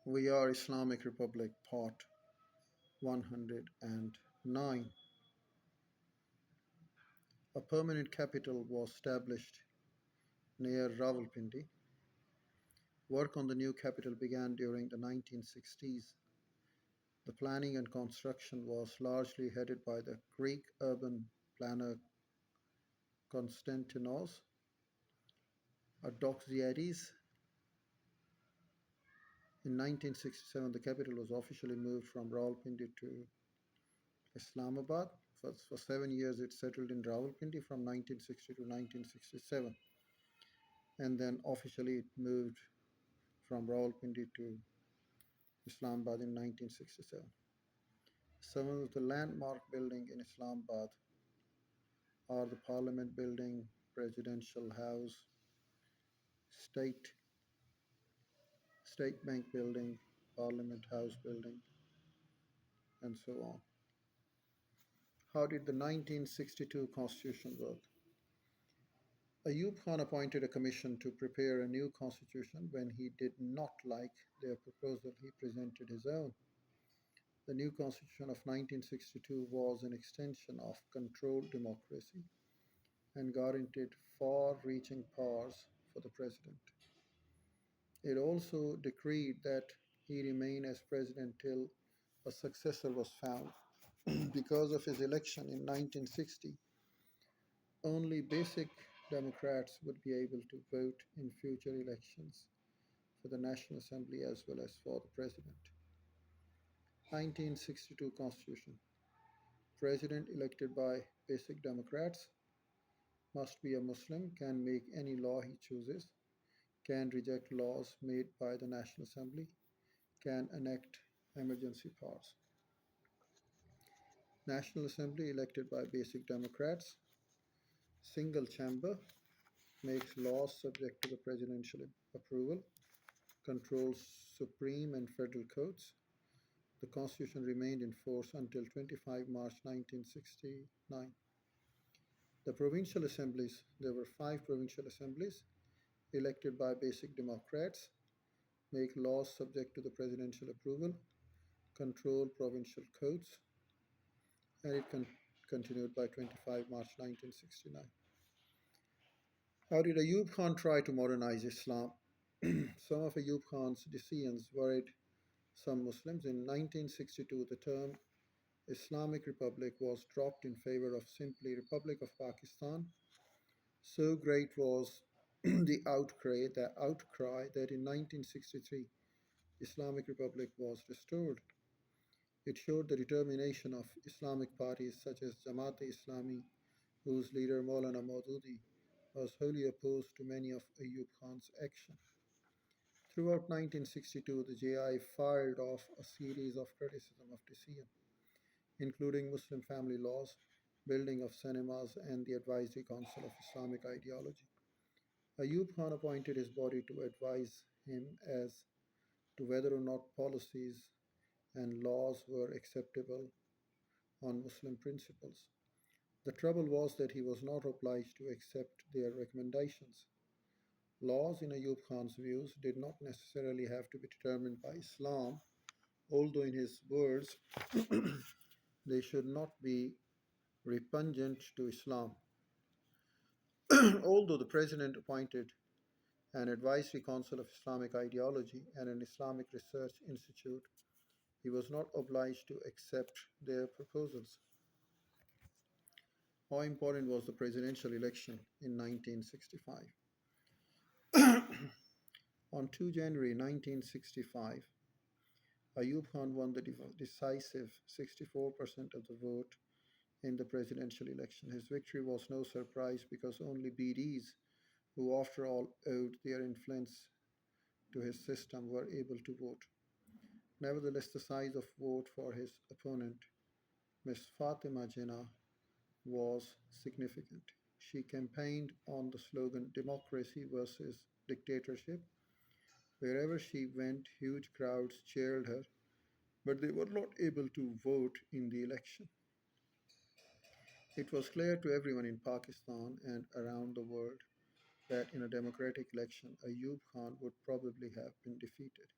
We Are Islamic Republic, Part 109. A permanent capital was established near Rawalpindi. Work on the new capital began during the 1960s. The planning and construction was largely headed by the Greek urban planner Konstantinos Adoxiadis. In 1967, the capital was officially moved from Rawalpindi to Islamabad. For 7 years, it settled in Rawalpindi from 1960 to 1967, and then officially it moved from Rawalpindi to Islamabad in 1967. Some of the landmark buildings in Islamabad are the Parliament Building, Presidential House, State State Bank Building, Parliament House Building, and so on. How did the 1962 Constitution work? Ayub Khan appointed a commission to prepare a new constitution. When he did not like their proposal, he presented his own. The new constitution of 1962 was an extension of controlled democracy and guaranteed far-reaching powers for the president. It also decreed that he remain as president till a successor was found. Because of his election in 1960, only basic Democrats would be able to vote in future elections for the National Assembly as well as for the president. 1962 Constitution. President elected by basic Democrats must be a Muslim, can make any law he chooses, can reject laws made by the National Assembly, can enact emergency powers. National Assembly elected by basic Democrats, single chamber, makes laws subject to the presidential approval, controls supreme and federal courts. The Constitution remained in force until 25 March 1969. The provincial assemblies, there were 5 provincial assemblies elected by basic Democrats, make laws subject to the presidential approval, control provincial courts, and it continued by 25 March 1969. How did Ayub Khan try to modernize Islam? Some of Ayub Khan's decisions worried some Muslims. In 1962, the term Islamic Republic was dropped in favor of simply Republic of Pakistan. So great was the outcry that in 1963 Islamic Republic was restored. It showed the determination of Islamic parties such as Jamaat-e-Islami, whose leader Maulana Maududi was wholly opposed to many of Ayub Khan's actions. Throughout 1962, the JI fired off a series of criticism of decision, including Muslim family laws, building of cinemas, and the Advisory Council of Islamic Ideology. Ayub Khan appointed his body to advise him as to whether or not policies and laws were acceptable on Muslim principles. The trouble was that he was not obliged to accept their recommendations. Laws, in Ayub Khan's views, did not necessarily have to be determined by Islam, although, in his words, they should not be repugnant to Islam. Although the president appointed an advisory council of Islamic ideology and an Islamic research institute, he was not obliged to accept their proposals. How important was the presidential election in 1965? On 2 January 1965, Ayub Khan won the decisive 64% of the vote in the presidential election. His victory was no surprise because only BDs, who after all owed their influence to his system, were able to vote. Nevertheless, the size of vote for his opponent, Ms. Fatima Jinnah, was significant. She campaigned on the slogan "Democracy versus Dictatorship." Wherever she went, huge crowds cheered her, but they were not able to vote in the election. It was clear to everyone in Pakistan and around the world that in a democratic election, Ayub Khan would probably have been defeated.